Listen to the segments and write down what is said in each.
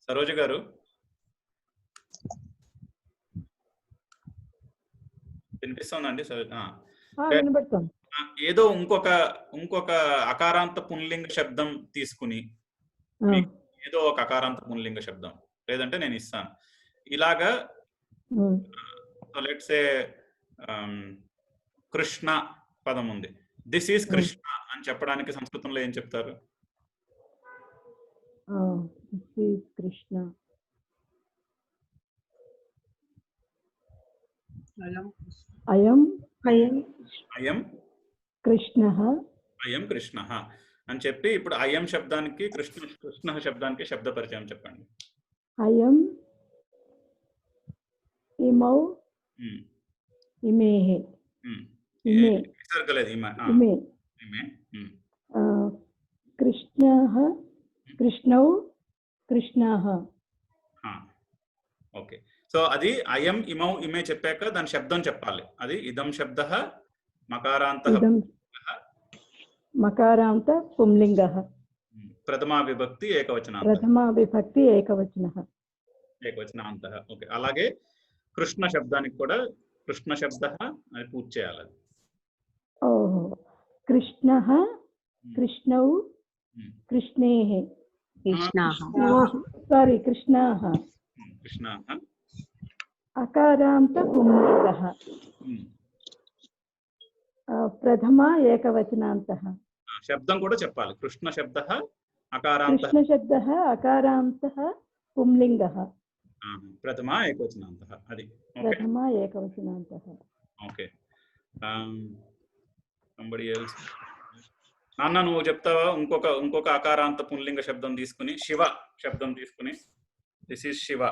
సరోజ గారు వినిపిస్తుందండి? వినబడుతుంది. ఏదో ఇంకొక అకారాంత పుంలింగ శబ్దం తీసుకుని ఏదో ఒక అకారాంత పుంలింగ శబ్దం లేదంటే నేను ఇస్తాను ఇలాగా. లెట్స్ సే కృష్ణ పదం ఉంది. దిస్ ఈజ్ కృష్ణ అని చెప్పడానికి సంస్కృతంలో ఏం చెప్తారు? కృష్ణ అయం కృష్ణ అయం కృష్ణ అని చెప్పి ఇప్పుడు అయం శబ్దానికి కృష్ణ శబ్దానికి శబ్ద పరిచయం చెప్పండి. అయం ఇమౌ ఇమేహే ఇమే ఇమే కృష్ణః కృష్ణౌ కృష్ణాః. ఓకే, సో అది అయం ఇమౌ ఇమే చెప్పాక దాని శబ్దం చెప్పాలి. అది ఇదం శబ్దః మకారాంత పుంలింగః ప్రథమా విభక్తి ఏకవచనాంతః. ఓకే, అలాగే కృష్ణ శబ్దానికి కూడా కృష్ణ శబ్దః అని పూర్తి చేయాలి. ఓహో, కృష్ణః కృష్ణౌ కృష్ణేః సారీ కృష్ణాః అకారాంత పుంలింగః ప్రథమ ఏకవచనాంతః. శబ్దం కూడా చెప్పాలి. కృష్ణ శబ్దః అకారాంతః పుంలింగః ప్రథమ ఏకవచనాంతః. అది ప్రథమ ఏకవచనాంతః. ఓకే, నాన్న నువ్వు చెప్తావా? ఇంకొక అకారాంత పుంలింగ శబ్దం తీసుకుని శివ శబ్దం తీసుకుని దిస్ ఈజ్ శివ.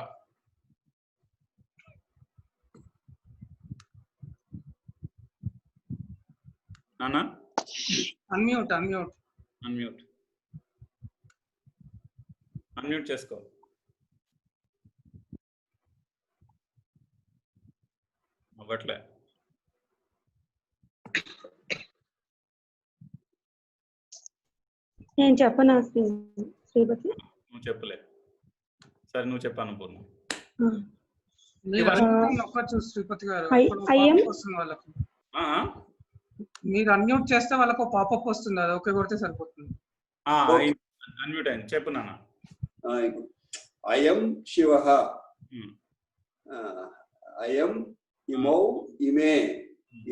నాన్న అన్మ్యూట్ చేసుకో. అవ్వట్లే. నేను చెప్పనా శ్రీపతి? నువ్వు చెప్పలే. సరే నువ్వు చెప్పాను పూర్ణ. మీరు అన్మ్యూట్ చేస్తే వాళ్ళకు పాపప్ వస్తుంది, అది ఓకే కొడితే సరిపోతుంది. అన్మ్యూట్ అయింది, చెప్పు నాన్న. అయం శివః అయం ఇమౌ ఇమే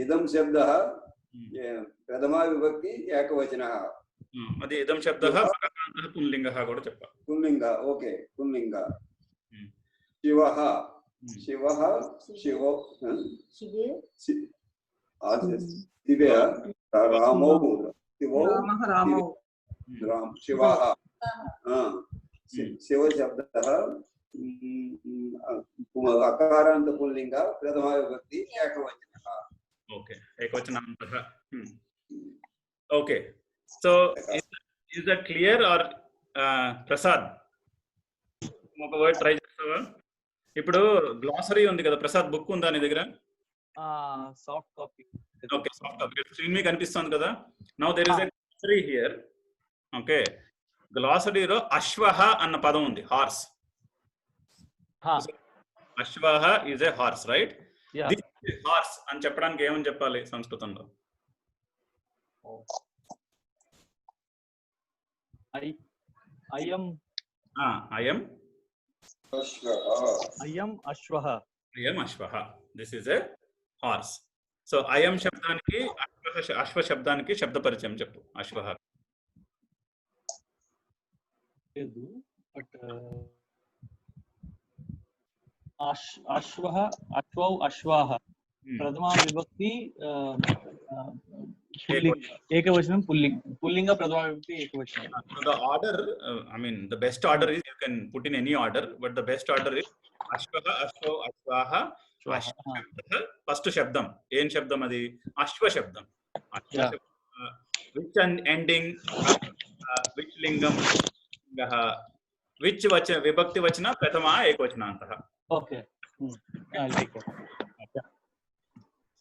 ఇదం శబ్దః ప్రథమా విభక్తి ఏకవచనః. అది ఇదం శబ్దః పుంలింగః కూడా చెప్పాలి. పుంలింగ. ఓకే, పుంలింగ. శివః శివః శివో శివే రామో శివో శివః శివ శబ్దః అకారాంత పుంలింగ ప్రథమా విభక్తి ఏకవచనః. ఓకే, ఏకవచనాంతః. Okay, so is that clear or Prasad ఒక వర్డ్ ట్రై చేస్తావా? ఇప్పుడు గ్లాసరీ ఉంది కదా ప్రసాద్, బుక్ ఉందా నీ దగ్గర? Soft copy. Okay, soft copy screen మీద కనిపిస్తుంది కదా. Now there is a glossary here. Okay, గ్లాసరీలో అశ్వః అన్న పదం ఉంది, హార్స్. అశ్వః is a horse, right? Horse అని చెప్పడానికి ఏమని చెప్పాలి సంస్కృతంలో? అయం అశ్వః. This is a horse. So అయం శబ్దానికి అశ్వ శబ్దానికి శబ్ద పరిచయం చెప్పు. అశ్వః అశ్వః అశ్వౌ అశ్వాః ప్రథమా విభక్తి ఏకవచనం పుల్లింగ ప్రథమా విభక్తి ఏకవచనం. The order, I mean the best order is you can put in any order, but the best order is అశ్వః అశ్వౌ అశ్వాః. ఫస్ట్ శబ్దం ఏం శబ్దం? అది అశ్వ శబ్దం. విచ్ ఎండింగ్, విచ్ లింగం, విచ్ విభక్తి వచ్చిన ప్రథమ ఏకవచనాంతః. ఓకే,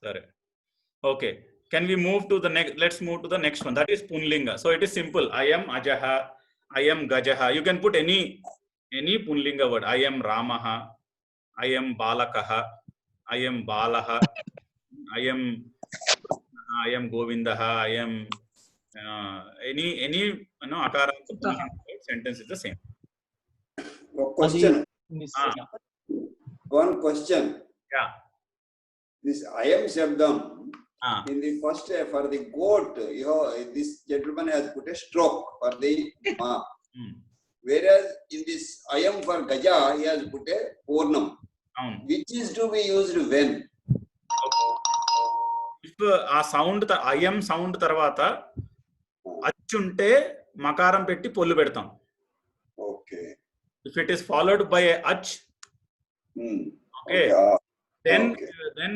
సరే. Okay, can we move to the next? Let's move to the next one, that is punlinga. So it is simple. I am ajah, I am gajah. You can put any any punlinga word. I am Ramaha, I am Balakaha, I am Balaha, I am Govindaha, I am any akaranta pullinga word, sentence is the same. Question. Nisya. One question. Yeah. This I am Shabdam. Ah. In the first, for the goat, this gentleman has put a stroke for the ma. Whereas in this I am for Gaja, he has put a Purnam. Which is to be used when? If a sound, I am sound tarvata, achunte makaram petti pollu pedtam. Okay. If it is followed by a ach, okay, then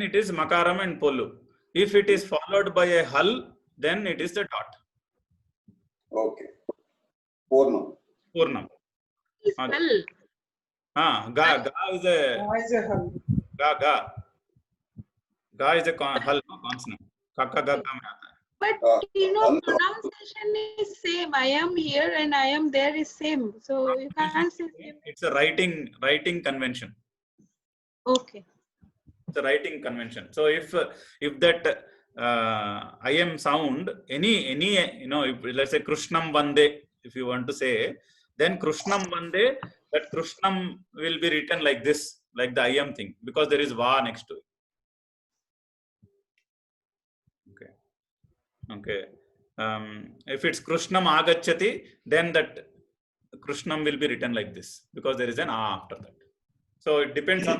it is makaram and pollu. If it is followed by a hal, then it is the dot. Okay. Purnam. Purnam. Hal. Ga is a ga. Ga is a hal consonant. Kaka ga mein aata hai. But pronunciation is same. I am here and I am there is same. So you can't say same. It's a writing convention. Okay. It's a writing convention. So if that I am sound, any if, let's say Krishnam Vande, if you want to say, then Krishnam Vande, that Krishnam will be written like this, like the I am thing, because there is va next to it. Okay. If it's Krishnam Agachati, then that Krishnam will be written like this, because there is an a after that. So it depends on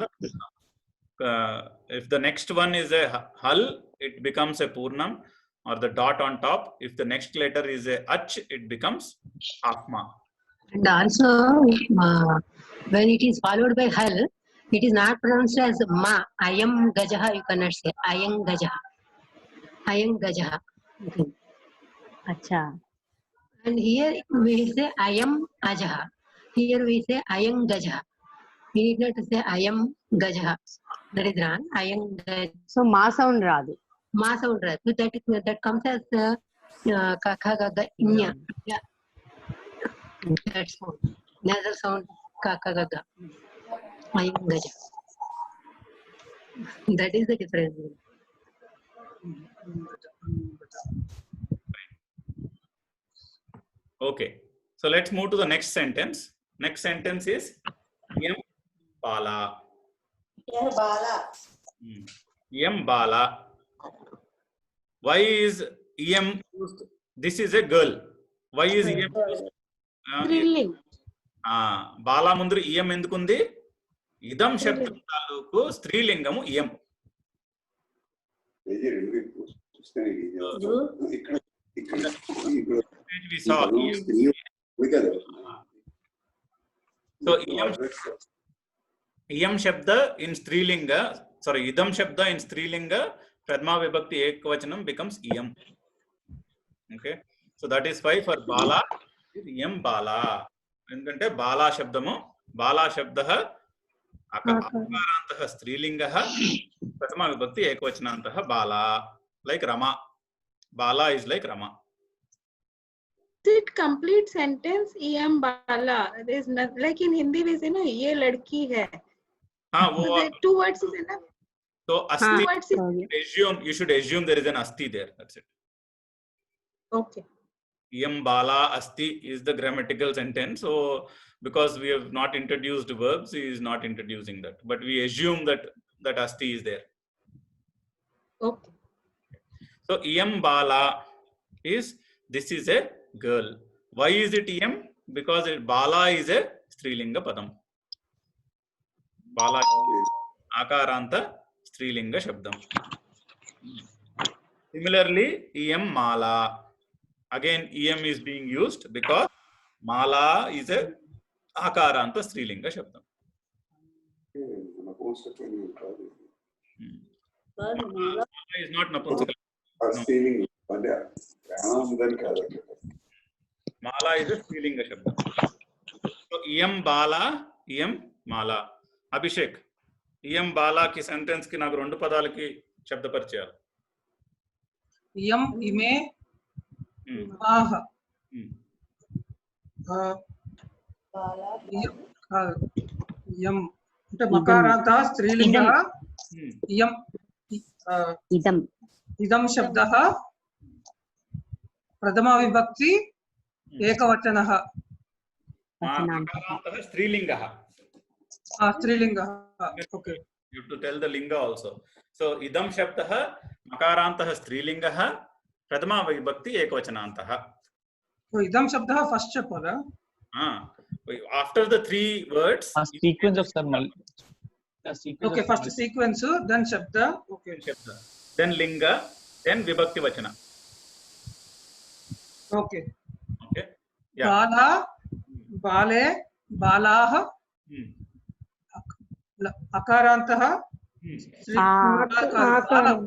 the if the next one is a hal, it becomes a purnam, or the dot on top. If the next letter is a ach, it becomes akma. And also, when it is followed by hal, it is not pronounced as ma. I am Gajaha, you cannot say I am Gajaha. I am Gajaha. Acha. And here we say I am Ajaha. Here we say I am Gajaha. We need not to say I am Gajaha. That is wrong. I am Gajaha. So ma sound radu. Ma sound radu. That comes as Kaka Gaga Inya. Yeah. That sound. Nasal sound Kaka Gaga. I am Gajaha. That is the difference. Okay. So let's move to the next sentence. Next sentence is Yam Bala. Yam Bala. Why is Yam used? This is a girl. Why is Yam used? Thrilling. Bala mundur Yam endukundi? Idam shabdam taluku strilingamu Yam. We saw so Iyam Shabda in Strilinga, sorry, Idam Shabda in Strilinga, Pradma Vibhakti Ekvachanam becomes Iyam. Okay, so that is why for Bala, Iyam Bala. Endante Bala Shabdamu, Bala Shabdaha, Akarantaha Strilingaha, Pradma Vibhakti Ekvachanantaha Bala, like Rama. Bala is like Rama. It complete sentence Iyam Bala. There is not, like in Hindi we say no, ye ladki hai. So the two words is enough. So asti, Two words is you should assume there is an asti there. That's it. okay. Iyam Bala asti is the grammatical sentence. So because we have not introduced verbs, he is not introducing that. But we assume that asti is there. Okay. So Iyam Bala is, this is a girl. Why is it Iyam? Because Bala is a Strilinga Padam. Bala is Akaranta Strilinga Shabdam. Similarly, Iyam Mala. Again, Iyam is being used because Mala is a Akaranta Strilinga Shabdam. Mala is not Napunsaka. Mala is a Strilinga Shabdam. So Iyam Bala, Iyam Mala. Abhishek, Iyam Bala ki sentence ki నాకు రెండు పదాలకి శబ్ద పరిచయాలు. Iyam ime maha. ఇయం అంటే మకారాంత స్త్రీలింగ ఇయం ఇదం ఇదం శబ్దः ప్రథమా విభక్తి ఏకవచనः మకారాంతః స్త్రీలింగः. స్త్రీలింగः. Okay, you have to tell the linga also. So idam shabdah makarantah strilinga prathama vibhakti ekvachanantah. So ఇదం శబ్దः ఫస్ట్ చెప్పాలా? After the three words sequence of thermal. Okay, first sequence then శబ్ద. Okay, shabda, then linga, then vibhakti vachana. Okay. Okay, yeah. బాలా బాలే బాలాః అకారాంతః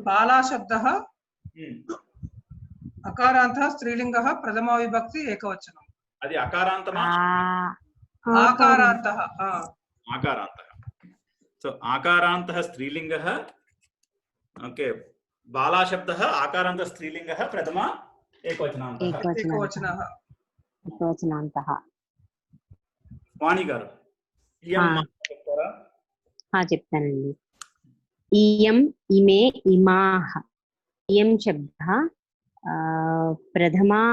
బాలా శబ్దः అకారాంతః స్త్రీలింగः ప్రథమా విభక్తి ఏకవచనం. అది అకారాంతమా ఆకారాంతః? ఆకారాంతః. సో ఆకారాంతః స్త్రీలింగः. ఓకే, బాలా శబ్దः ఆకారాంతః స్త్రీలింగः ప్రథమా ఏకవచనాంతః. ఏకవచనः. ఏకవచనాంతః. వాణి గారు ఇయం చెప్తారా? చెప్తానండి. ఇయం ఇమే ఇమాః. ఇయం శబ్దः ప్రథమా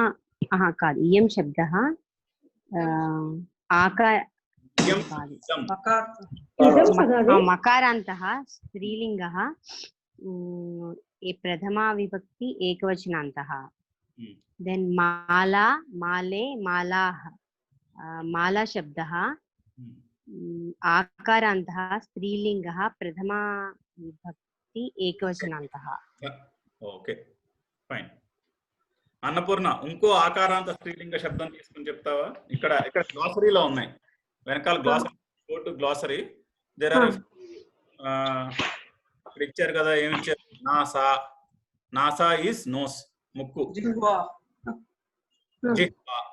కాదు, ఇయం శబ్దः మకారాంతః స్త్రీలింగः ప్రథమా విభక్తి ఏకవచనాంతః. దెన్ మాలా మాలే మాలాః మాలా శబ్దः ఆకారాంతః స్త్రీలింగः ప్రథమా విభక్తి ఏకవచనాంతః. Okay, fine. అన్నపూర్ణ, ఇంకో ఆకారాంత స్త్రీలింగ శబ్దం తీసుకుని చెప్తావా? ఇక్కడ గ్లాసరీలో ఉన్నాయి, వెనకాల glossary, go to glossary. There are ఇక్కడ ఇచ్చారు కదా, ఏమి ఇచ్చారు? నాసా. నాసా ఈస్ నోస్, ముక్కు. జిహ్వా.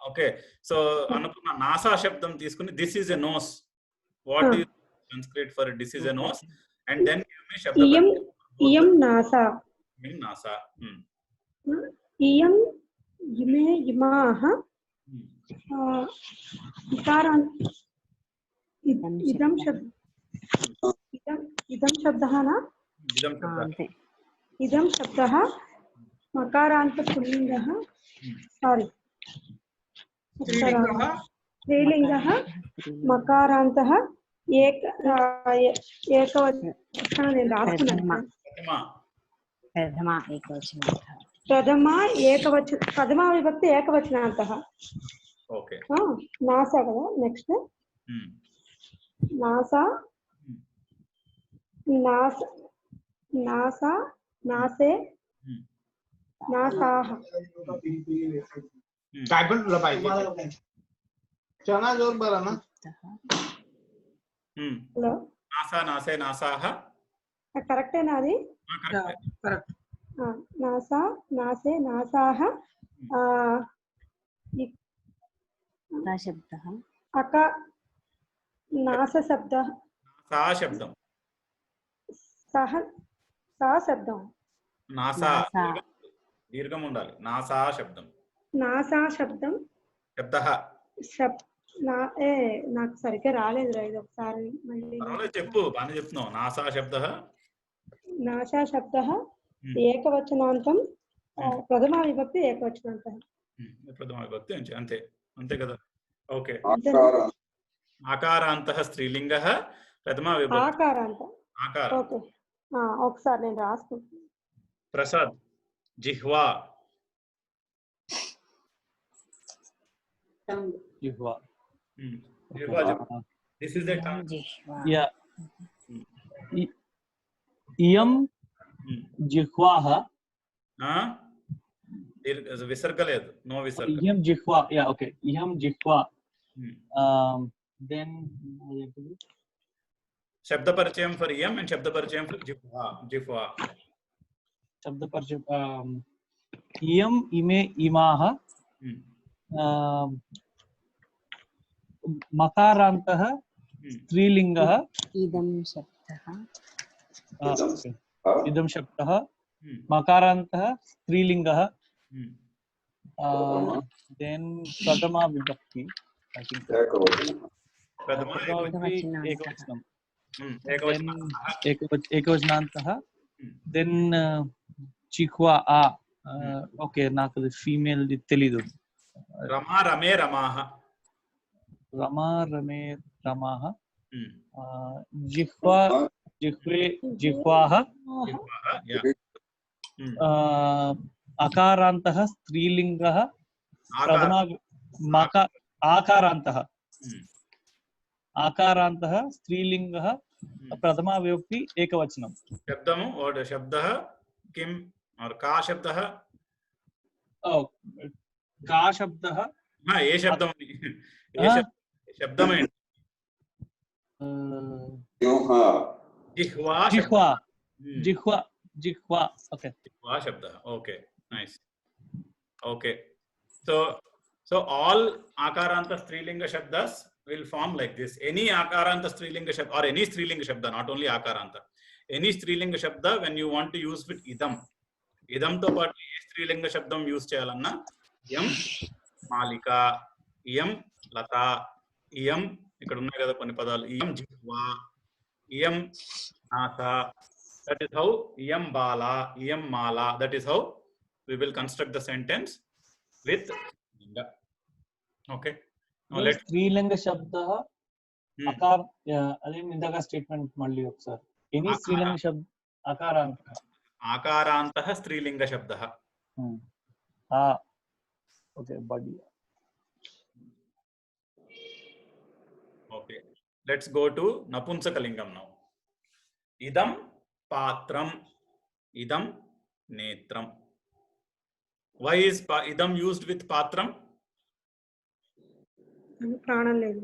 ఓకే, సో అన్నపూర్ణ నాసా శబ్దం తీసుకుని this is a nose. What is Sanskrit for this is a nose? And then give me శబ్ద. ఇయం నాసా. ఇయం నాసా. ఇయం ఇమే ఇమాః ఇదం శబ్దः నా ఇదం శబ్దः మకారాంత పుల్లింగः సారీ స్త్రీలింగः మకారాంతः ఏకవచనం. నేను రాసుకున్నాను. ప్రథమా విభక్తి ఏకవచనాంతః. ఓకే, నాసా కదా. నెక్స్ట్ నాసా నాసా నాసే నాసాః. హలో, నాసా నాసే నాసాః. కరెక్టేనా అది? కరెక్ట్. నాసా నాసే నాసాః శబ్దः నాస శబ్దः సా శబ్దం. సా శబ్దం. నాసా దీర్ఘం ఉండాలి. నాసా శబ్దం. నాసా శబ్దం. శబ్దః. నాకు సరిగ్గా రాలేదు రా, ఇది ఒకసారి మళ్ళీ చెప్పు. బాగా చెప్తున్నావు. నాసా శబ్దః. నాసా శబ్దः ఏకవచనాంతం ప్రథమా విభక్తి ఏకవచనాంతం. ప్రథమా విభక్తి అంతే అంతే కదా. ఓకే, ఆకారాంతః స్త్రీలింగः ప్రథమా విభక్తి ఆకారాంత. ఆకారం. ఓకే, ఒకసారి నేను రాసుకుంటాను. ప్రసాద్, జిహ్వా. జిహ్వా. జిహ్వా. This is the tongue. Yeah. ఇయం జిహ్వాః. విసర్గ లేదు, నో విసర్గ. ఇయం జిహ్వా. Yeah, okay. ఇయం జిహ్వా. దెన్ శబ్ద పరిచయం ఫర్ ఇయం అండ్ శబ్ద పరిచయం ఫర్ జిహ్వా. జిహ్వా. శబ్ద పరిచయం. ఇయం ఇమే ఇమాః మకారాంతః స్త్రీలింగः ఇదం శబ్దः. ఇదం శబ్దः మకారాంతః స్త్రీలింగः. దెన్ ప్రథమా విభక్తి. प्रथमा प्रथमा विभक्ति एकवचनान्तः। एकवचनम् ఏకవచనాంతః దెన్ చిహ్వా ఆ ఓకే నాకు ఫీమేల్ తెలీదు रमा रमे रमाः రమా రమే రమాః జిహ్వా జిహ్వే జిహ్వాః అకారాంతః స్త్రీలింగः ప్రథమా మక ఆకారాంతః आकारान्तः स्त्रीलिंगः प्रथमा विभक्ति एकवचनम् शब्दम और शब्दः किम और का शब्दः का शब्दः हाँ ये शब्दम ये शब्दम है जिह्वा जिह्वा जिह्वा जिह्वा ओके जिह्वा शब्दः okay nice okay so all akaranta strilinga shabdas will form like this. Any akaranta strilinga shabda or any strilinga shabda, not only akaranta, any strilinga shabda when you want to use with idam to part strilinga shabdam use cheyalanna yam malika yam lata yam ikkada unnai kada konni padalu yam jihva yam nasa, that is how yam bala yam mala, that is how we will construct the sentence with strilinga. Okay, now let's స్త్రీలింగ శబ్దः అకార అదే ఇందాక statement మళ్ళీ ఒకసారి any స్త్రీలింగ శబ్ద అకారాంతః आकारान्तः स्त्रीलिंग शब्दः okay body okay let's go to napunsakalingam now. idam patram idam netram. Why is idam used with patram? ప్రాణం లేదు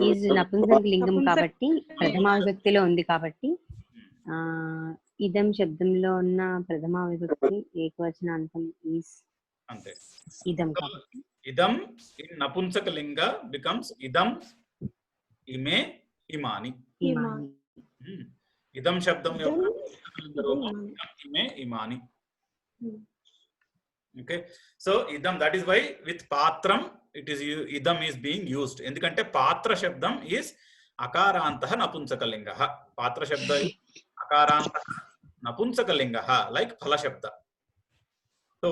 ఈజ్ నపుంసకలింగం కాబట్టి ప్రథమా విభక్తిలో ఉంది కాబట్టి ఇదం శబ్దంలో ఉన్న ప్రథమా విభక్తి ఏకవచనాంతం ఈజ్ ante ఇదం కాబట్టి idam in napunsakalinga becomes idam ime imani. Imani idam shabdam yokka rupam ime imani. Okay, so idam, that is why with patram it is idam is being used. Endukante patra shabdam is akarantah napunsakalingah. Patra shabda is akarantah napunsakalingah like phala shabda. So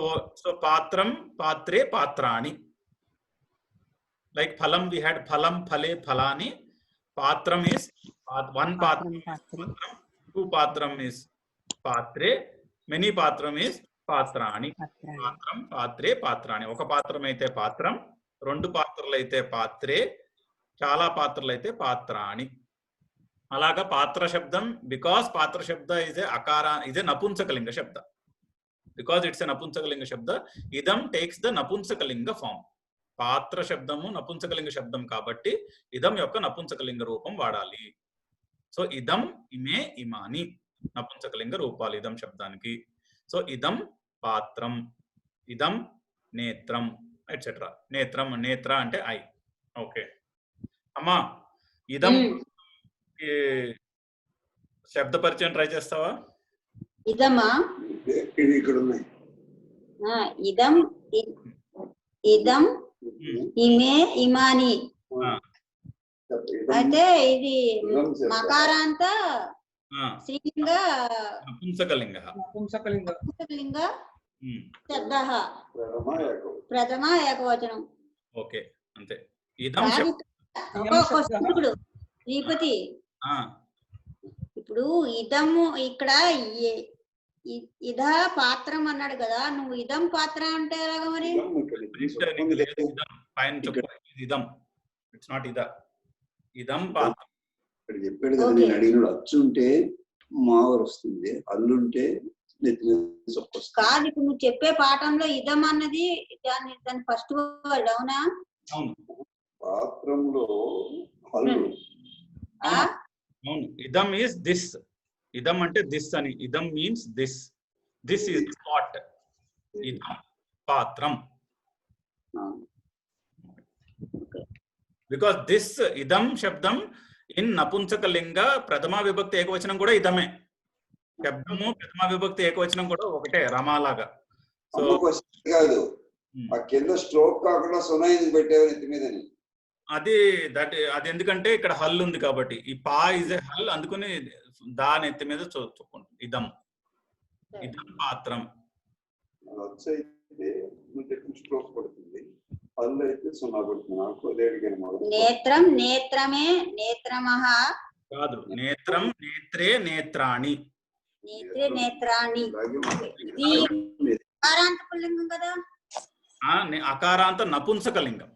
patram patre patrani, like phalam we had phalam phale phalani. Patram is one patram, two patram is patre, many patram is పాత్రాణి. పాత్రం పాత్రే పాత్రాణి. ఒక పాత్రం అయితే పాత్రం, రెండు పాత్రలు అయితే పాత్రే, చాలా పాత్రలు అయితే పాత్రాణి. అలాగా పాత్ర శబ్దం, బికాస్ పాత్ర శబ్ద ఇస్ ఏ అకార, ఇస్ ఏ నపుంసకలింగ శబ్ద. బికాస్ ఇట్స్ ఏ నపుంసకలింగ శబ్ద, ఇదం టేక్స్ ద నపుంసకలింగ ఫామ్. పాత్ర శబ్దము నపుంసకలింగ శబ్దం కాబట్టి ఇదం యొక్క నపుంసకలింగ రూపం వాడాలి. సో ఇదం ఇమే ఇమాని నపుంసకలింగ రూపాలు ఇదం శబ్దానికి. సో ఇదం పాత్రం, ఇదం నేత్రం ఎట్సెట్రా. నేత్రం, నేత్ర అంటే ఐ. ఓకే అమ్మా, ఇదం శబ్ద పరిచయం ట్రై చేస్తావా? ఇదమా ఇదం ఇదం ఇమే ఇమాని అయితే ఇది మకారాంత శ్రీలింగ నపుంసకలింగ నపుంసకలింగ శబ్దః ప్రథమ ఏకవచనం. ఓకే అంతే. ఇదం ఇప్పుడు శ్రీపతి ఇప్పుడు ఇదము ఇక్కడ ఇదా పాత్రం అన్నాడు కదా, నువ్వు ఇదం పాత్ర అంటే ఎలాగా మరి? ఇదం ఇట్స్ నాట్ ఇదా, ఇదం పాత్రం చెప్పాడు కదా. నేను అడిగిన అచ్చుంటే మావర్ వస్తుంది, అల్లుంటే కాదు. ఇప్పుడు నువ్వు చెప్పే పాఠంలో ఇదం అన్నది దాని ఫస్ట్ వర్డ్ అవునా? పాత్రంలో హల్లు. అవును, ఇదం ఈస్ దిస్. ఇదం అంటే దిస్ అని. ఇదం means this. This is pot. ఇదం పాత్రం. బికాస్ దిస్ ఇదం శబ్దం ఇన్ నపుంసకలింగ ప్రథమా విభక్తి ఏకవచనం కూడా ఇదమే. శబ్దము ప్రథమా విభక్తి ఏకవచనం కూడా ఒకటే, రమాలాగా. సో కాదు, ఆ కింద స్ట్రోక్ కాకుండా సున్నా ఎందుకు పెట్టావు నెత్తి మీద? అది అది ఎందుకంటే ఇక్కడ హల్ ఉంది కాబట్టి ఈ పా ఇస్ ఏ హల్, అందుకని దాని ఎత్తి మీద చూసుకుంటాం. ఇదం ఇదం పాత్రం. నేత్రం నేత్రమే నేత్రమః కాదు, నేత్రం నేత్రే నేత్రాణి. నేత్రే నేత్రాణి ఇది అకారాంత పుల్లింగం కదా. అకారాంత నపుంసకలింగం.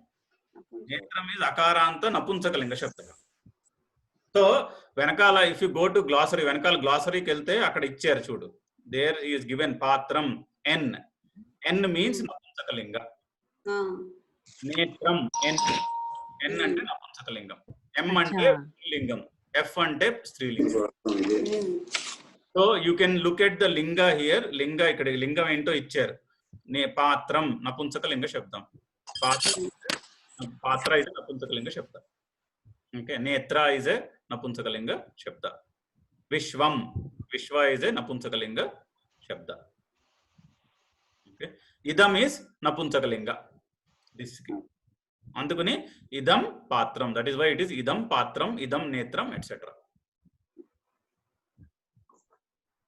నేత్రం ఇస్ అకారాంత నపుంసకలింగ శబ్దం. సో వెనకాల if you go to glossary, వెనకాల గ్లాసరీకి వెళ్తే అక్కడ ఇచ్చారు చూడు, దేర్ ఈస్ గివెన్ పాత్రం ఎన్. ఎన్ మీన్స్ నపుంసకలింగ. నేత్రం ఎన్, ఎన్ అంటే నపుంసకలింగం, ఎం అంటే లింగం, ఎఫ్ అంటే స్త్రీలింగం. So you can look at the లింగ హియర్. లింగ ఇక్కడ లింగం ఏంటో ఇచ్చారు. పాత్రం నపుంసకలింగ శబ్దం. పాత్ర ఇస్ నపుంసకలింగ శబ్ద. ఓకే, నేత్ర ఇస్ ఎ నపుంసకలింగ శబ్ద. విశ్వం, విశ్వ ఇస్ ఎ నపుంసకలింగ శబ్ద. ఓకే, ఇదం ఇస్ నపుంసకలింగ. అందుకని ఇదం పాత్రం, that is why it is ఇదం పాత్రం, ఇదం నేత్రం ఎట్సెట్రా.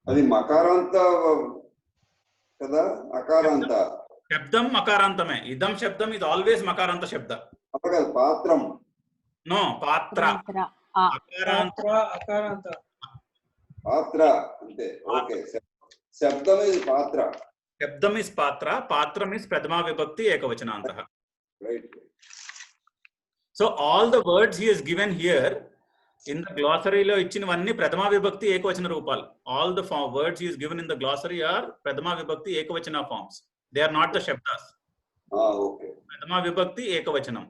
అది మకారాంత కదా, అకారాంత శబ్దం మకారాంతమే. ఇదం శబ్దం ఇది ఆల్వేస్ మకారాంత శబ్ద. పాత్రం నో, పాత్ర అకారాంత. అకారాంత పాత్ర అంతే. ఓకే, శబ్దం ఇది పాత్ర. శబ్దం ఇస్ పాత్ర, పాత్రం ఇస్ ప్రథమా విభక్తి ఏకవచనాంతః. Right. So all the words he has given here in the glossary lo ichinivanni prathama vibhakti ekavachana roopalu. All the words he is given in the glossary are prathama vibhakti ekavachana forms. They are not the shabdas. Okay. Prathama vibhakti ekavachanam.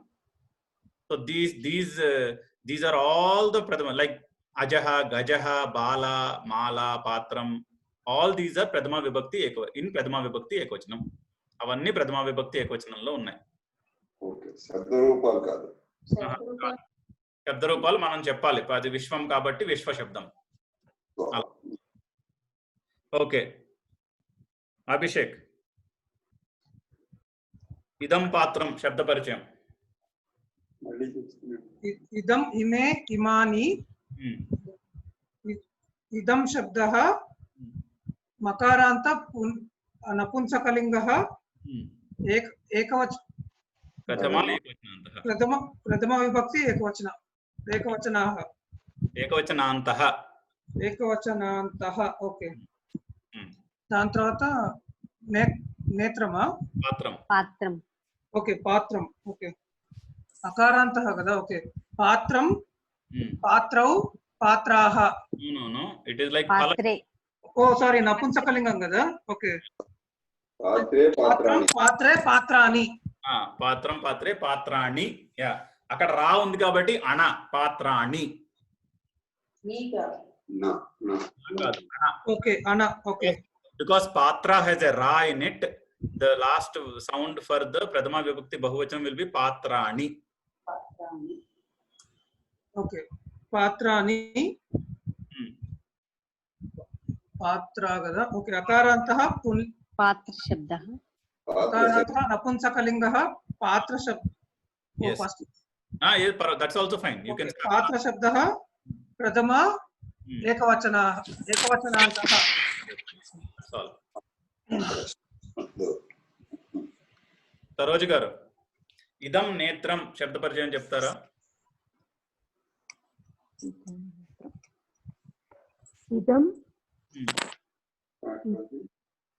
So these are all the prathama, like ajaha, gajaha, bala, mala, patram. All these are prathama vibhakti in prathama vibhakti ekavachanam. Avanni prathama vibhakti ekavachanamlo unnai. శబ్ద రూపాలు కాదు, శబ్ద రూపాలు మనం చెప్పాలి. అది విశ్వం కాబట్టి విశ్వ శబ్దం. ఓకే, అభిషేక్, ఇదం పాత్రం శబ్ద పరిచయం. ఇదం ఇమే ఇమాని. ఇదం శబ్దః మకారాంత నపుంసకలింగః ఏకవచ ప్రథమ విభక్తి ఏకవచనాః. ఏకవచనాంతః. ఓకే, దాని తర్వాత నేత్రమా పాత్రం. ఓకే, పాత్రం. ఓకే, అకారాంతః కదా. ఓకే, పాత్రం, పాత్రౌ, పాత్రాః. ఓ సారీ, నపుంసకలింగం కదా. ఓకే, పాత్రం, పాత్రే, పాత్రాని. పాత్రం, పాత్రే, పాత్రాణి. అక్కడ రా ఉంది కాబట్టి అణ, పాత్రాణి. ఓకే, అణ. Okay, because patra has a ra in it, the last sound for the prathama vibhakti bahuvachanam will be patrani. Okay, పాత్రాని, పాత్ర కదా. ఓకే, అకారాంతః పాత్ర శబ్దః. అకారాంతః నపుంసకలింగః పాత్ర శబ్ద. Yes. Yes, that's also fine. You can start. పాత్ర శబ్దః ప్రథమ ఏకవచనాంతః. సరోజ్ గారు, ఇదం నేత్రం శబ్ద పరిచయం చెప్తారా? ఇదం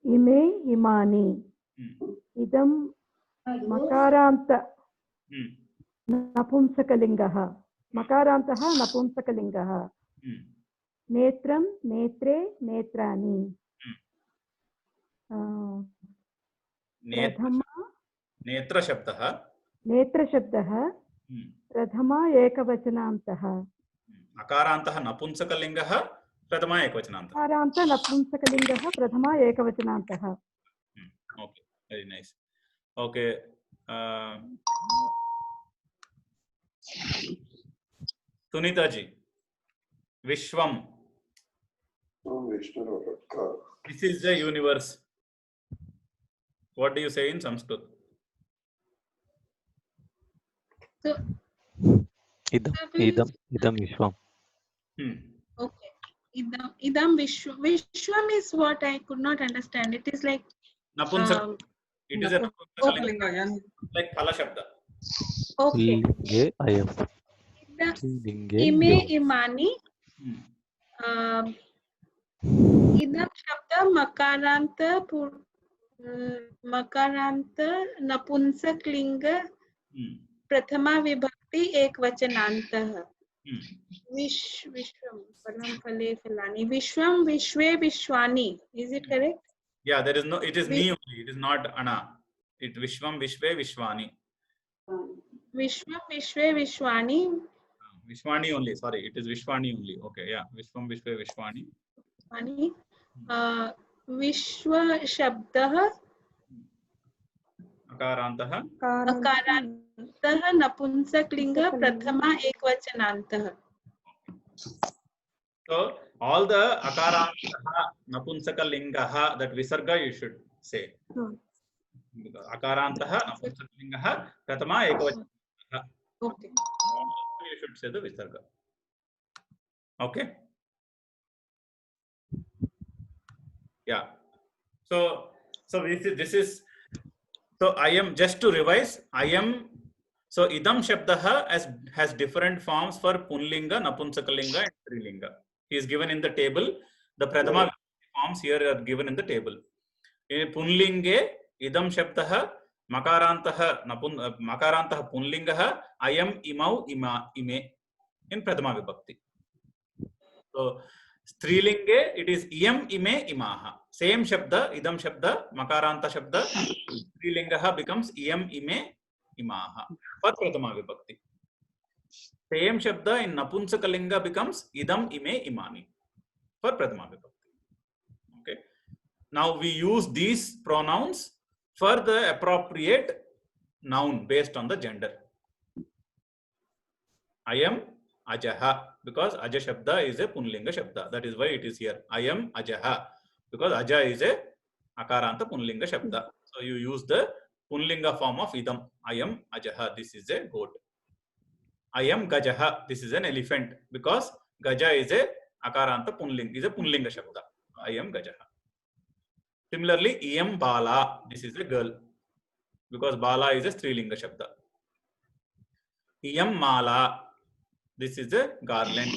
ఇమే ఇమాని. ఇదం మకారాంత నపుంసకలింగః. మకారాంతః నపుంసకలింగః. నేత్రం నేత్రే నేత్రాని. నేత్ర శబ్దః ప్రథమ ఏకవచనాంతః. అకారాంతః నపుంసకలింగః ప్రథమ ఏకవచనాంతః. అకారాంత నపుంసకలింగః ప్రథమ ఏకవచనాంతః. Okay, very nice. Okay, Sunita ji, విశ్వం. This is the universe. What do you say in Sanskrit? So idam vishwam. Okay. Idam Vishwam is what I could not understand. It is like Napunsaka. It is a Napunsakalinga, like Phala Shabda. Okay. Linge ayam. Ime imani. Idam shabda makaranta napunsak linga prathama vibhakti ekvachanantah. Vishwam param phale phalani. Vishwam vishve vishwani. Is it correct? Yeah, there is no. It is ni only. It is not ana. It Vishwam Vishve Vishwani. Vishwam vishve vishwani. Vishwani only. Sorry, it is Vishwani only. Okay, yeah. Vishwam Vishve Vishwani. Vishwani. Vishwa shabdah. Akarantah. Akarantah napunsaklinga prathama ekvachanantah. So all the akarantah napunsakalingaha, that visarga you should say. Akarantah napunsakalingaha prathama ekvachanantah. Okay. You should say the visarga. Okay. Yeah. So this is. So I am, just to revise, I am. So idam shabdaha has different forms for punlinga, napunsakalinga, and strilinga. He is given in the table. The prathama forms here are given in the table. In punlinge idam shabdaha makarantah punlingaha ayam imau ime in prathama vibhakti. So strilinge it is iyam ime imaha. Same shabda, idam shabda, makaranta shabda, strilingaha becomes iyam ime imaha for prathama vibhakti. Same shabda in napunsakalinga becomes idam ime imani for prathama vibhakti. Okay. Now we use these pronouns for the appropriate noun based on the gender. I am ajaha, because aja shabda is a punlinga shabda. That is why it is here. I am ajaha, because aja is a akaranta punlinga shabda. So you use the punlinga form of idam. I am ajaha. This is a goat. I am gajaha. This is an elephant, because gaja is a akaranta punlinga, is a punlinga shabda. I am gajaha. Similarly, iyam bala. This is a girl, because bala is a strilinga shabda. Iyam mala. This is a garland.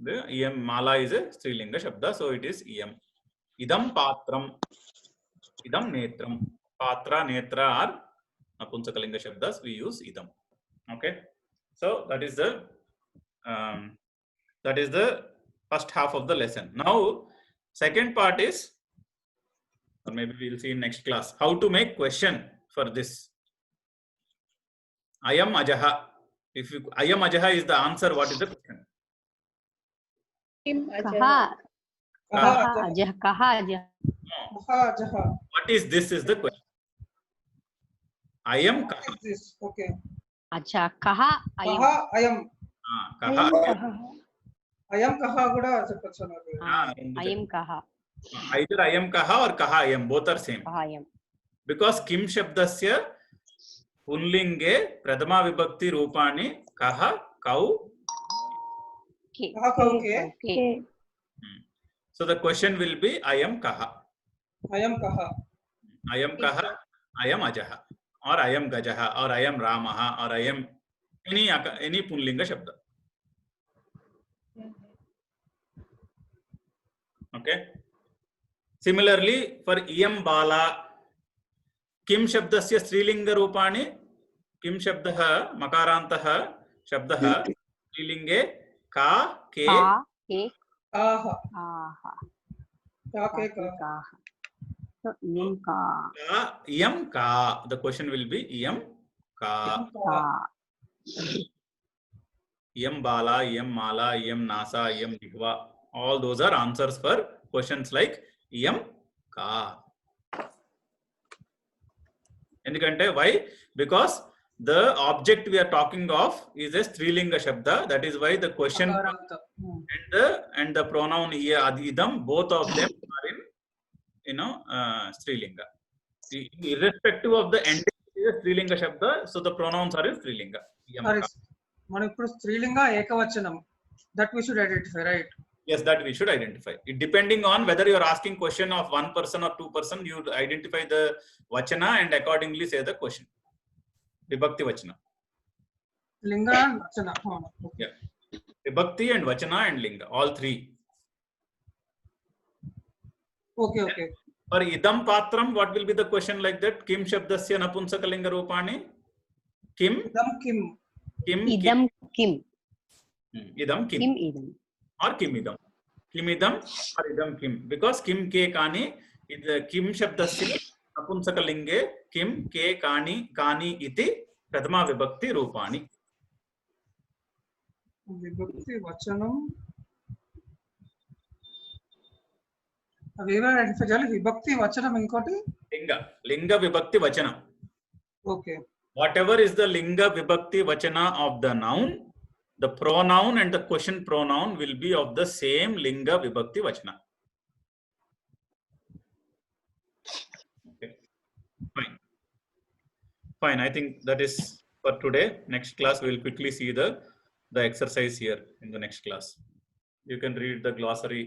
The iyam mala is a strilinga shabda, so it is iyam. Idam patram. Idam netram. Patra, netra are napunsakalinga shabdas. We use idam. Okay. So that is the first half of the lesson. Now, second part is, or maybe we'll see in next class, how to make question for this. I am ajaha. If you, I am ajaha is the answer, what is the question? What is this is the question. I am kaha. What is this? Okay. Acha kaha ayam. Kaha ayam. Kaha. Ayam kaha kuda cheppochu. Ayam kaha. Either I am kaha or kaha ayam, both are same. Kaha ayam. Because kim shabdasya punlinge prathama vibhakti rupani kaha, kau. Kaha kau ke. So the question will be I am kaha. Ayam kaha. I am kaha, I am ajaha, or I am gajaha, or I am ramaha, or I am any punlinga shabda. Okay. Similarly, for iyam bala, kim shabdasya strilinga rupani, kim shabdaha makarantaha shabdaha strilinge ka, ke, Aha. Ka ke ka. So iyam ka. Iyam ka. The question will be iyam ka. Iyam bala, iyam mala, iyam nasa, iyam dikva. All those are answers for questions like iyam ka. Endukante why? Because the object we are talking of is a strilinga shabda. That is why the question and the pronoun idam, both of them are in strilinga. Irrespective of the ending is a strilinga shabda, so the pronouns are in strilinga. మనం ఇప్పుడు స్త్రీలింగ ఏకవచనం that we should identify, right? Yes, that we should identify. It depending on whether you are asking question of one person or two person, you identify the vachana and accordingly say the question. Vibhakti vachana. Linga and vachana. Yeah. Vibhakti and vachana and linga, all three. Okay, okay. For idam patram, what will be the question like that? Kim shabdasya napunsakalinga rupani? Kim? Idam kim. Kim? Idam kim. Idam kim. Kim idam. Or kim idam. Kim idam or idam kim. Because kim ke kani, kim shabdasya napunsakalinge kim ke kani kani iti pradhama vibhakti rupani. Vibhakti vachanam. అవేవో identify చేయాలి. విభక్తి వచనం ఇంకోటి లింగ vibhakti vachanam. Okay. Whatever is the linga vibhakti vachana of the noun, the pronoun and the question pronoun will be of the same linga vibhakti vachana. Okay. Fine. Fine. I think that is for today. Next class we will quickly see the exercise here in the next class. You can read the glossary.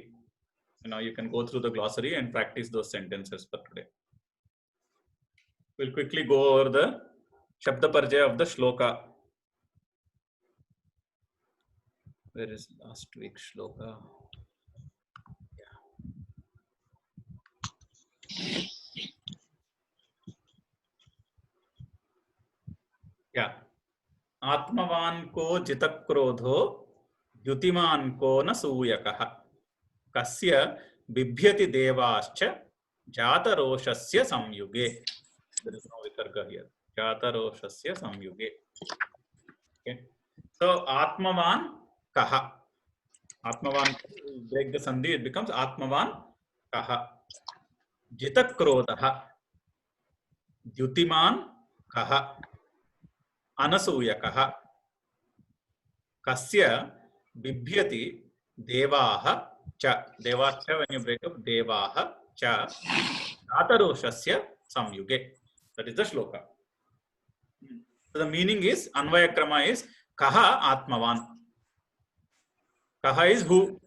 You can go through the glossary and practice those sentences for today. We'll quickly go over the Shabda Parjaya of the Shloka. Where is last week's Shloka? Yeah. Atmavan ko jitakrodho Yutiman ko na suyakaha. Kasya bibhyati devascha jataroshasya samyuge. There is no vikarga here. Jataroshasya samyuge. Okay. So Atmavan kaha. Atmavan, break the sandhi, it becomes Atmavan kaha. Jitakrodha. Dyutiman kaha. Anasuyakaha. Kasya bibhyati devaha cha. Devacha, when you break up, devaha cha jataroshasya samyuge. That is the shloka. So the meaning is, Anvaya Krama is kaha Atmavan. Kaha is who.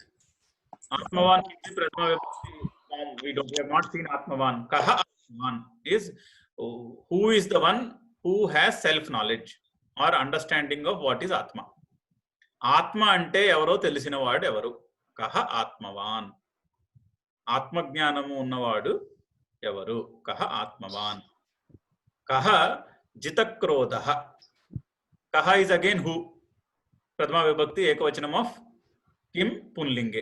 Atmavan we have not seen Atmavan. Kaha Atmavan is who is the one who has self-knowledge or understanding of what is Atma. Atma ante evaro telisina vaadu evaru. Kaha Atmavan. Atma jnanamu unnavadu evaru. Kaha Atmavan. Kaha jitakrodha. Kaha is again who. Pradhama vibhakti ekavachanam of kim punlinge.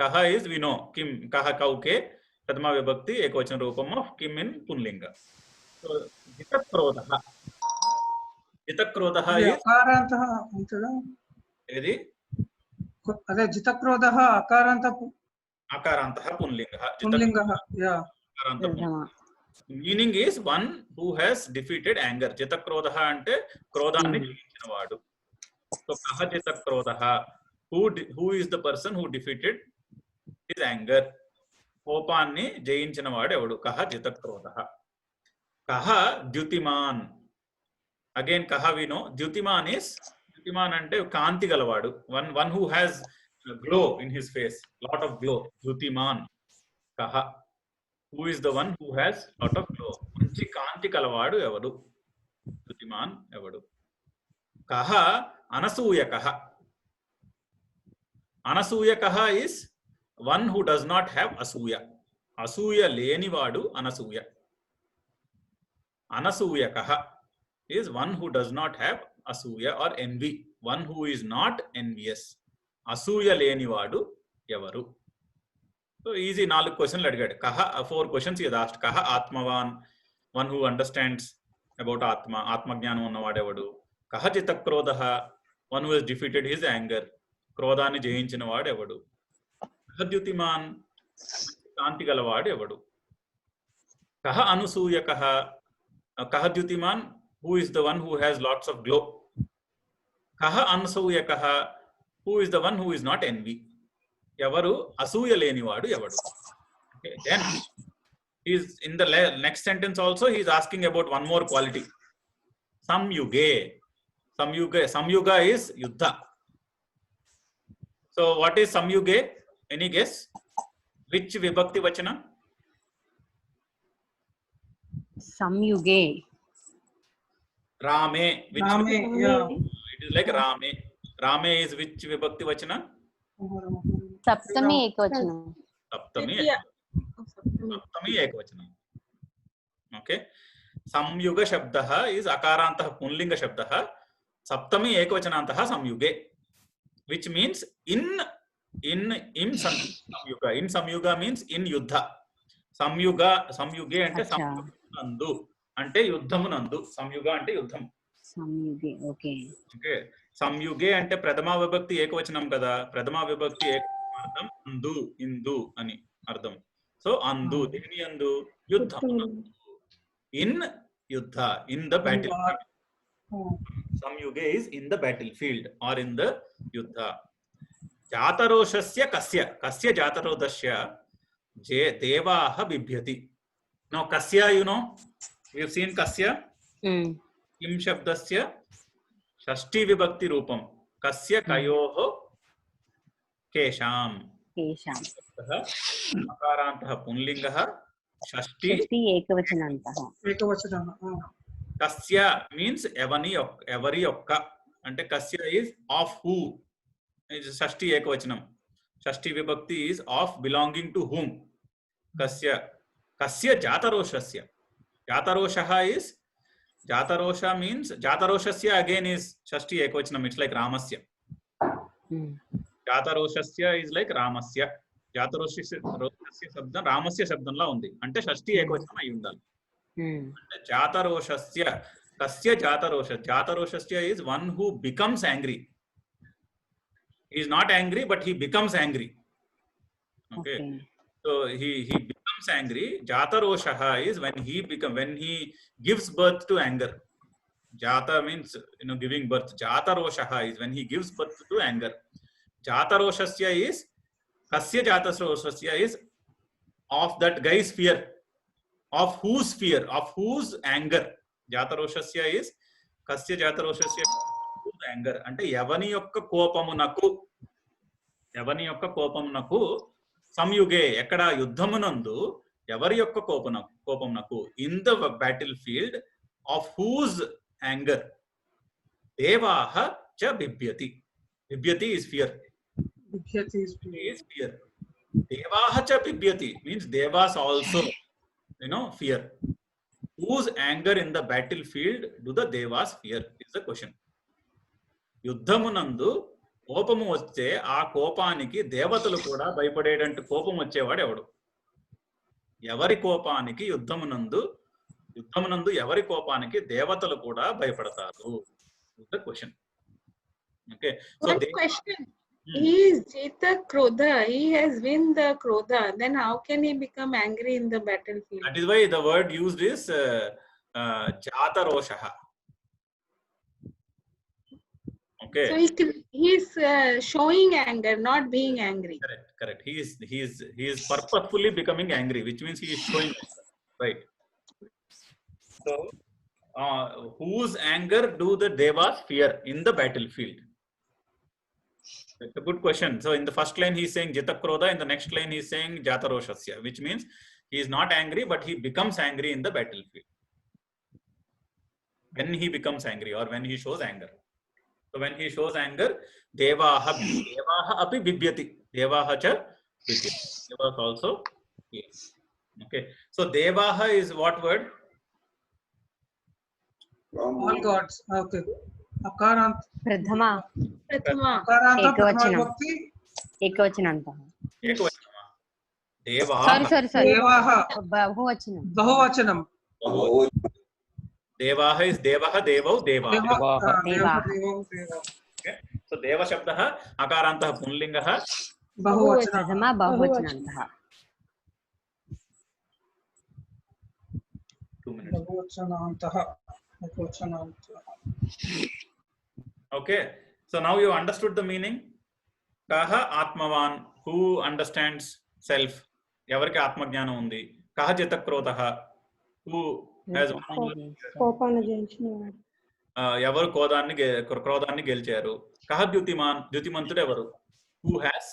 Kaha is we know kim. Kaha kauke. Pradhama vibhakti ekavachana roopam of kim in punlinga. So jitakrodha. Jitakrodha is అకారాంతః ఉంటదా? ఏది? అదే జితక్రోధః అకారాంతః punlinga. పుంలింగః. Yeah. Meaning is one who has defeated anger. Jitakrodha ante krodhanni jayinchina vaadu. So kaha jitakrodha, who is the person who defeated his anger. Kopanni jayinchina vaadu evadu. Kaha jitakrodha. Kaha dyutiman. Again kaha we know. Dyutiman ante kanti galavadu. One who has glow in his face, lot of glow. Dyutiman. Kaha. Who is the one who has lot of glow? Manchi kanti kalavadu evadu. Dyutiman evadu. Kaha anasuyakaha. Anasuyakaha is one who does not have asuya. Asuya leni vadu anasuya. Anasuyakaha is one who does not have asuya or envy. One who is not envious. Asuya leni vadu evaru. So easy 4 questions adgadu. Kaha 4 questions he has asked. Kaha Atmavan, one who understands about Atma. Atma jnanam unnavadu evadu. Kaha jitakrodha, one who has defeated his anger. Krodhani jayinchina vaadu evadu. Kaha dyutiman, kanti galavadu evadu. Kaha anusuyakaha, kaha dyutiman, who is the one who has lots of glow. Kaha anusuyakaha, who is the one who is not envy. Evaru asuya leni vaadu evadu. Okay, then he is in the next sentence also he is asking about one more quality. Samyuge. Samyuga is yuddha. So what is samyuge? Any guess? Which vibhakti vachana? Samyuge. Rame. Which Rame, yeah. it is like Rame. Rame is which vibhakti vachana? Saptami ekavachanam. Saptami ekavachanam. Okay. Samyuga shabdaha is akarantah punlinga shabdaha. Saptami ekavachanantah samyuge. Which means in samyuga. In samyuga means in yuddha. Samyuge ante samyuganandu ante yuddhamunandu. Samyuga ante yuddham. Samyuge, okay. Okay. Samyuge ante pradhama vibhakti ekavachanam kada. Pradhama vibhakti ekavachanam andu, indu ani ardham. So andu, deni andu yuddham. In yuddha, in the battlefield. Samyuge is in the battlefield or in the yuddha. Jataroshasya kasya jatarodasya devaha bibhyati. Now kasya, you know, we have seen kasya. Kim shabdasya shashti vibhakti rupam. Kasya kayoho kesham. Akarantah punlingaha shashti ekavachanam. Kasya means every yokka. Ante kasya is of who. Is shashti ekavachanam. Shashti vibhakti is of belonging to whom. Kasya jataroshasya. Jataroshaha is jatarosha means jataroshasya again is shashti ekavachanam. It's like Ramasya. Jataroshasya is like Ramasya. Jataroshasya shabdam Ramasya shabdanla undi. Ante shashti ekavachanam ayi undali. Jataroshasya kasya jataroshasya is one who becomes angry. He is not angry, but he becomes angry. Okay. So he becomes angry. Jataroshaha is when he gives birth to anger. Jata means, you know, giving birth. Jataroshaha is when he gives birth to anger. Jataroshasya is kasya jataroshasya is of that guy's fear. Of whose fear? Of whose anger? Jataroshasya is kasya jataroshasya anger. Ante yavani yokka kopamunaku samyuge ekkada yuddhamunandu evari yokka kopamunaku in the battlefield of whose anger devaha cha bibhyati. Bibhyati is fear. Devaha cha bibhyati means devas also, you know, fear. Whose anger in the battlefield do the devas fear is the question. యుద్ధమునందు కోపము వస్తే ఆ కోపానికి దేవతలు కూడా భయపడేటంత కోపం వచ్చేవాడు ఎవడు? ఎవరి కోపానికి యుద్ధమునందు ఎవరి కోపానికి దేవతలు కూడా భయపడతారు? The question. Okay. So one question. He is Jita Krodha. He has win the Krodha. Then how can he become angry in the battlefield? That is why the word used is Jataroshaha. Okay. So he is showing anger, not being angry. Correct. He is purposefully becoming angry, which means he is showing anger. Right. So, whose anger do the devas fear in the battlefield? It's a good question. So, in the first line, he is saying Jitakrodha. In the next line, he is saying Jataroshasya, which means he is not angry, but he becomes angry in the battlefield. When he becomes angry or when he shows anger. So, when he shows anger, devaha api bibhyati. Devaha cha bibhyati. Devas also. Yes. Okay. So, devaha is what word? All gods. Okay. Akarant. Pradhama. Akaranta ekavachanantah. Devaha. Sorry. Devaha. Bahuvachanam. Devaha is devaha, devau, devaha. Okay. So, deva shabdaha akarantah punlingaha. Bahuvachanantah. 2 minutes. Okay. So now you understood the meaning. Kaha Atmavan, who understands self. Yavarki Atma Jnana undi. Kaha Jitakrodha, who has ఎవరు క్రోధాన్ని గెలిచారు? కహ ద్యుతిమాన్, ద్యుతిమంతుడు ఎవరు? Who has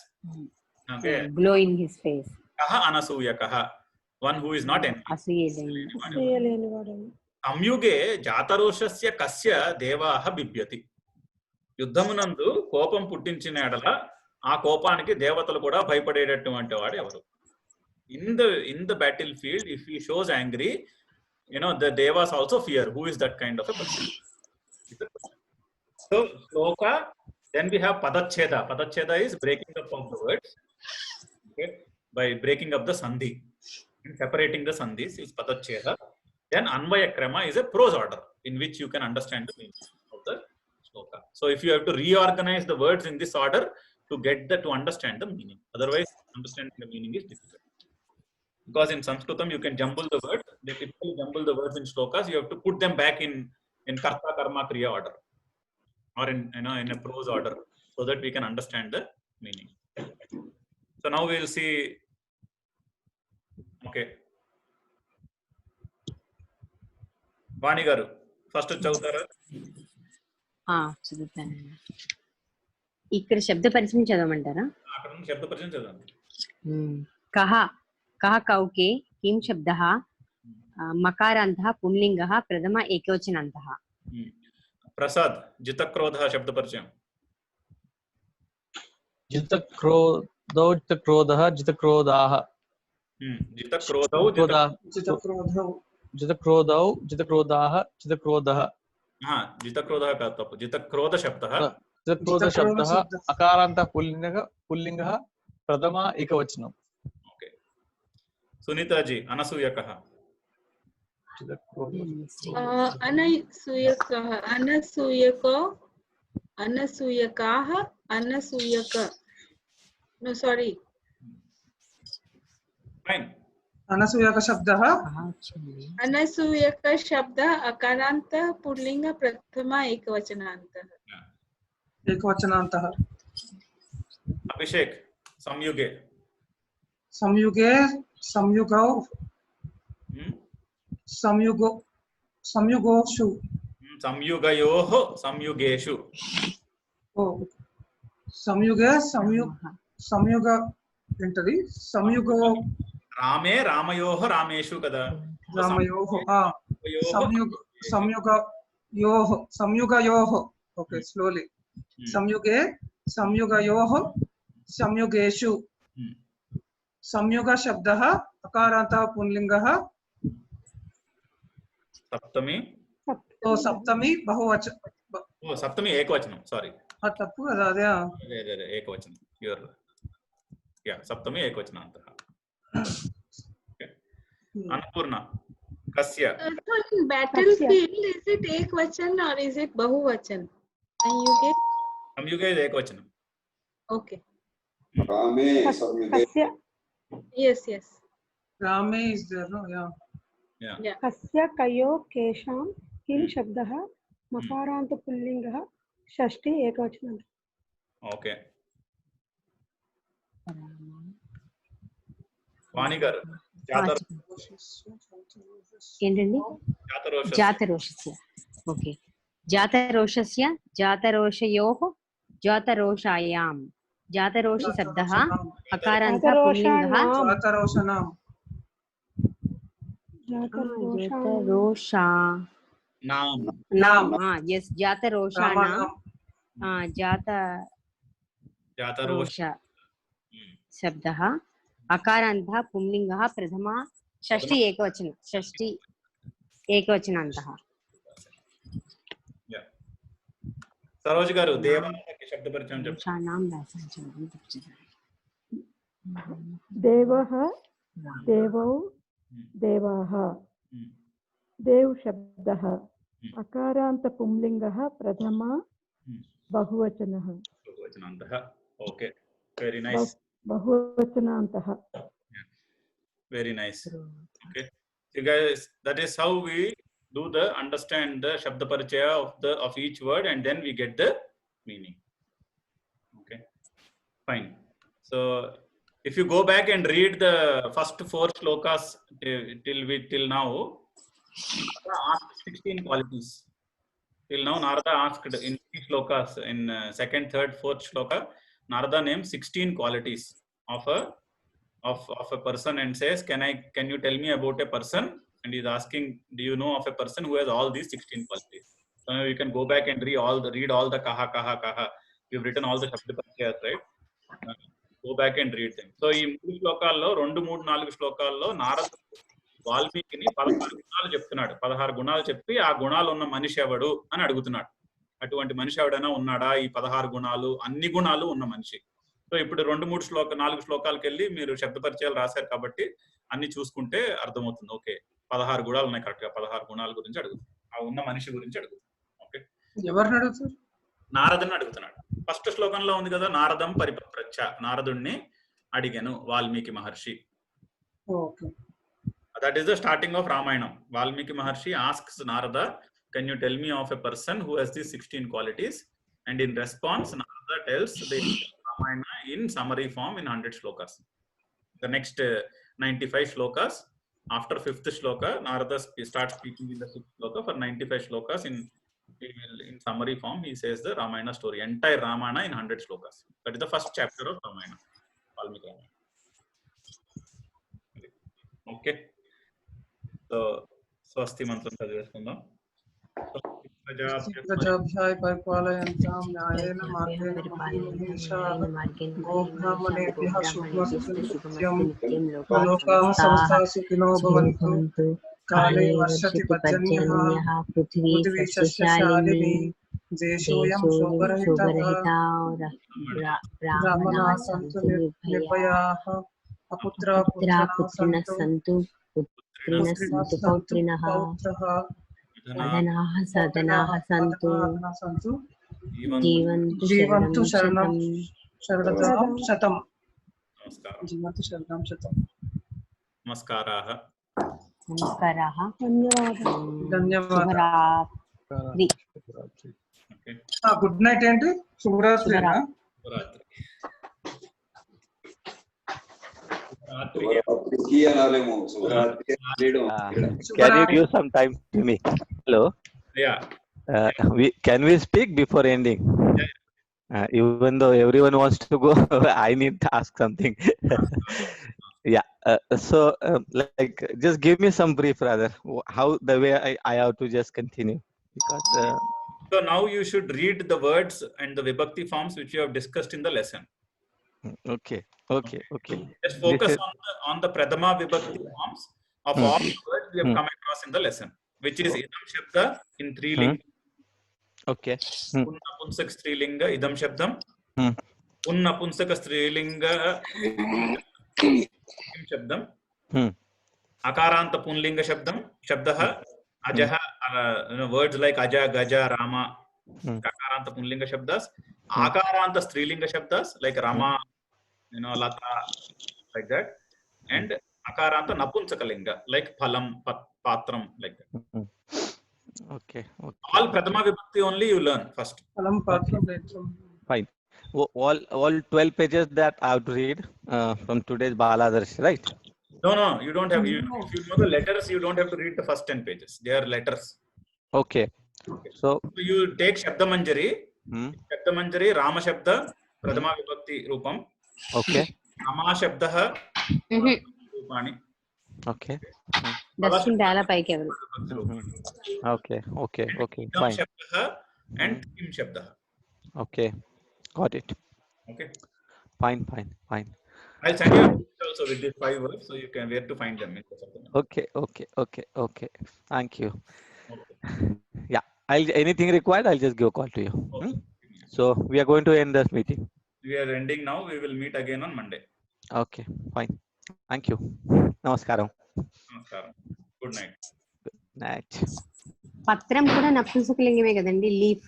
glow in his face. కహ అనసూయకః, one who is not envious. అసూయలేనివాడు. సంయుగే జాతరోషస్య కస్య దేవాః బిభ్యతి. యుద్ధమునందు కోపం పుట్టించిన ఎడల ఆ కోపానికి దేవతలు కూడా భయపడేటటువంటి వాడు ఎవరు? In the battlefield, if he shows angry, the devas also fear. Who is that kind of a person? So shloka, then we have padacheda. Padacheda is breaking up of the words, okay, by breaking up the sandhi and separating the sandhis is padacheda. Then anvaya krama is a prose order in which you can understand the meaning of the shloka. So if you have to reorganize the words in this order to understand the meaning, otherwise understanding the meaning is difficult. Because in Sanskritam you can jumble the words. They typically jumble the words in shlokas. You have to put them back in karta, karma, kriya order, or in a prose order, so that we can understand the meaning. So now we will see. Okay, Vani garu, first చదువుతారా? చదువుతాను. ఇక్కడ శబ్ద పరిచయం చదవమంటారా? అక్కడ నుంచి శబ్ద పరిచయం చదవండి. కహ కహ కౌకే కిం శబ్దః మకారాంతః పుంలింగః ప్రథమ ఏకవచనాంతః. ప్రసాద్, జితక్రోధ శబ్ద పరిచయం. జితక్రోధో జితక్రోధః జితక్రోధాః. జితక్రోధౌ జితక్రోధౌ జితక్రోధాః జితక్రోధః. జితక్రోధः కాదు, తప్పు. జితక్రోధ శబ్దः. జితక్రోధ శబ్దः అకారాంతః పుల్లింగः ప్రథమ ఏకవచనం. Sunita ji, अनसूयकः. अनसूयकः, अनसूयको, अनसूयकाः, अनसूयक. No, sorry. Fine. अनसूयक शब्दः अनसूयक शब्द अकारांत पुल्लिंग प्रथमा एकवचनान्तः. एकवचनान्तः. अभिषेक, संयुगे. संयुगे संयुगौ संयुगोषु. संयुगयोः संयुगेषु. संयुगे संयुग ఏంటది? సంయుగో. రామే రామయోః రామేషు కదా. రామయోః సంయుగయోః. Okay, slowly. సంయుగే సంయుగయోః సంయుగేషు. संयुग शब्दः अकारान्तः पुंलिंगः. सप्तमी. सप्तमी बहुवचन. सप्तमी एकवचनं. सारी. तप्पु कदा अदे. एकवचनं. यूर सप्तमी एकवचनान्तः. अन्नपूर्णा, कस्य? In battlefield, is it ekvachan or is it bahuvachan? संयुगे. संयुगे is ekvachanam. Okay. रामे संयुगे. Yes. रामे is there, no? Yeah. कस्य कयो केषां किं शब्दः मकारान्त पुल्लिङ्गः षष्ठी एकवचनम्. Okay. వాణి గారు, ఏంటండి? జాతరోషస్య. ఓకే, జాతరోషస్య జాతరోషయోః జాతరోషాయాం. जातरोष शब्दः अकारान्तः पुल्लिङ्गः. जातरोषणां. जातरोषाणां. यस, जातरोषाणां. जातरोष शब्दः अकारान्तः पुल्लिङ्गः प्रथमा षष्ठी एकवचनं. षष्ठी एकवचनान्तः. सरोज गारू, देवाः शब्द परिचయం చెప్పండి. देवः देवौ देवाः. देव शब्दः अकारान्त पुंलिङ्गः प्रथमा बहुवचनः. बहुवचनान्तः. Okay, very nice. बहुवचनान्तः. Very nice. Okay, so guys, that is how we do the understand the shabda parichaya of each word, and then we get the meaning. Okay, fine. So if you go back and read the first 4 shlokas till now, 16 qualities. Till now, Narada asked in 3 shlokas, in second, third, fourth shloka, Narada named 16 qualities of a person and says, can you tell me about a person? And he's asking, do you know of a person who has all these 16 qualities? So you can go back and read all the kaha, kaha, kaha. We've written all the Shabda Parichyas, right? Go back and read them. So ఈ 3 శ్లోకాల్లో 2, 3, 4 శ్లోకాల్లో నారద వాల్మీకిని 16 గుణాలు చెప్తున్నాడు. 16 గుణాలు చెప్పి ఆ గుణాలు ఉన్న మనిషి ఎవడు అని అడుగుతున్నాడు. అటువంటి మనిషి ఎవడైనా ఉన్నాడా? ఈ 16 గుణాలు, అన్ని గుణాలు ఉన్న మనిషి. సో ఇప్పుడు 2, 3 4 శ్లోకాలకు వెళ్ళి మీరు శబ్ద పరిచయాలు రాశారు కాబట్టి అన్ని చూసుకుంటే అర్థమవుతుంది. ఓకే, 16 గుణాలు ఉన్నాయి, కరెక్ట్ గా 16 గుణాల గురించి అడుగుతుంది. ఆ ఉన్న మనిషి గురించి అడుగుతుంది. ఓకే, ఎవరిని అడుగుతారు? నారదుని అడుగుతున్నాడు. ఫస్ట్ శ్లోకంలో ఉంది కదా, నారదం పరిపప్రచ్ఛ, నారదుణ్ణి అడిగాను వాల్మీకి మహర్షి. That is the starting of Ramayana. Valmiki Maharshi asks Narada, can you tell me of a person who has these 16 qualities? And in response, Narada tells the Ramayana in summary form in 100 shlokas. The next 95 shlokas, after 5th shloka, Narada starts speaking in the 6th shloka. For 95 shlokas in summary form, he says the Ramayana story, entire Ramayana in 100 shlokas. That is the first chapter of Ramayana, Valmiki Ramayana. Okay. So, స్వస్తి మంత్రం చదివేసుకుందాం. ప్రజాభ్యాయ పరిపాలయంతాం న్యాయేన మార్గేణ మహీషాః గోబ్రాహ్మణేభ్యః శుభమస్తు నిత్యం లోకాః సమస్తాః సుఖినో భవంతు కాలే వర్షతి పర్జన్యః పృథివీ సస్యశాలినీ దేశోऽयं శోభరహితः బ్రాహ్మణాः సంతు నిర్భయాः అపుత్రాः పుత్రిణः సంతు పౌత్రిణః అదనాః సదనాః సంతు జీవంతు శరణం శతం. జీవంతు శరణం శతం. నమస్కారాః. ధన్యవాదాలు. గుడ్ నైట్ ఏంటి? శుభరాత్రినా? Can you give some time to me? Hello. Yeah. Can we speak before ending? Even though everyone wants to go, I need to ask something. Yeah. So, like, just give me some brief, rather. How the way I have to just continue, because. So now you should read the words and the vibhakti forms which you have discussed in the lesson. Okay. Just focus on the Pradhama Vibhakti forms of all the words we have come across in the lesson, which is Idam Shabda in 3 linga. Okay. Punna Punsaka Strilinga Idam Shabdam. Punna Punsaka Strilinga Im Shabdam. Akaranta Punlinga Shabdam. Shabdaha Ajaha, words like Aja, Gaja, Rama. Akaranta Punlinga Shabdas. Akaranta Strilinga Shabdas like Rama, Lata, like that. And Akaranta Napunsakalinga like Phalam, Patram, like that. Okay. All Pradhama Vibhakti only you learn first. Phalam, Patram, fine. All 12 pages that I have to read from today's Baladarsh, right? No, you don't have. If you know the letters, you don't have to read the first 10 pages. They are letters. Okay. So you take Shabda Manjari. Shabda Manjari, Rama Shabda, Pradhama Vibhakti Rupam. Okay. Rama Shabda Rupani. Okay. Dustin Dala Paikeval. Okay. Idam Fine. Shabda and Kim Shabda. Okay. Got it. Okay. Fine. I'll send you also with these 5 words so you can where to find them. Okay. Thank you. Yeah. Anything required, I'll just give a call to you. So we are going to end this meeting. We are ending now. We will meet again on Monday. Okay. Fine. Thank you. Namaskaram. Good night. పత్రం కూడా నపుంసకలింగమే కదండి, leaf.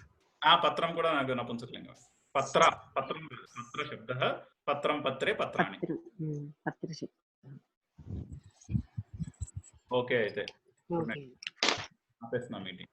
పత్రం కూడా నాకు నపుంసకలింగం. పత్రం శబ్దః పత్రం పత్రే పత్రాణి. పత్ర శబ్దం. Okay అయితే గుడ్ నైట్. ఆపేస్తున్నా మీటింగ్.